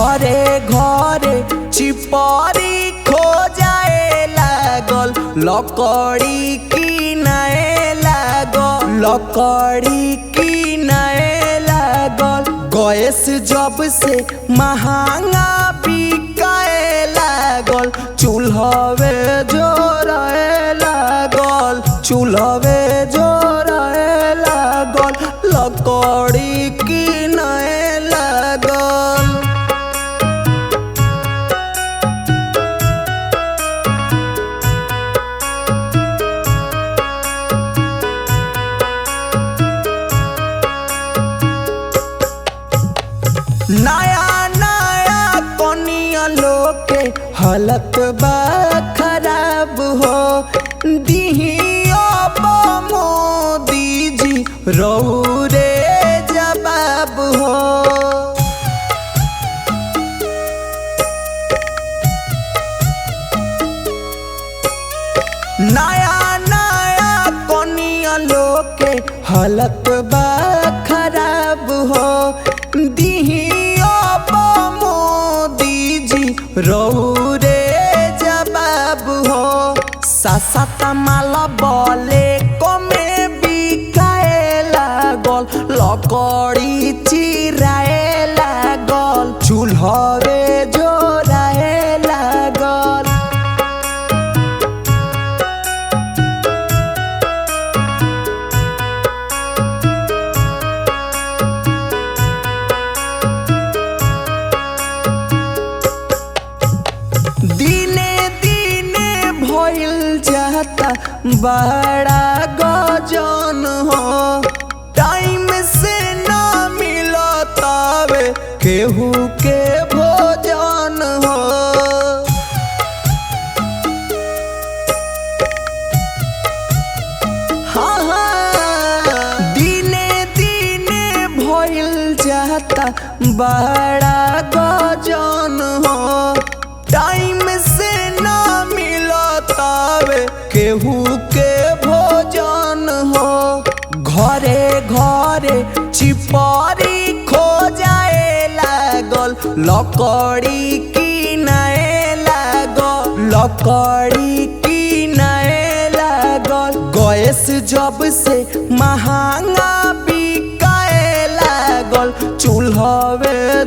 घरे घरे चिपरी खोजाए लागल, लकड़ी किनाए लागल, लकड़ी किनाए लागल। गैस जब से महंगा बिकाए लागल, चूल्हवे जोराए लागल, चूल्हवे जोराए लागल, लकड़ी किनाए लागल। नया नया कनिया लोग के हालत बा खराब हो, दिहिया मोदी जी रहू रे जवाब हो। नया नया कनिया लोग के हालत बा खराब हो, दिहिया मोदी जी रहू रे जवाब हो। सात माल बोले कमे बिकाए लागल, लकड़ी चिराए लागल, चूल्हवे जोराए लागल। दिने दिने भइल जाता बड़ा गजन हो, टाइम से ना मिलतावे केहू के भोजन हो। हाँ, दिने दिने भइल जाता बड़ा गजन हो, टाइम से ना मिलतावे केहू के भोजन हो। घरे घरे चिपरी खोजाए लागल, लकड़ी किनाए लागल, लकड़ी किनाए लागल। गैस जब से महंगा बिकाए लागल, चूल्हवे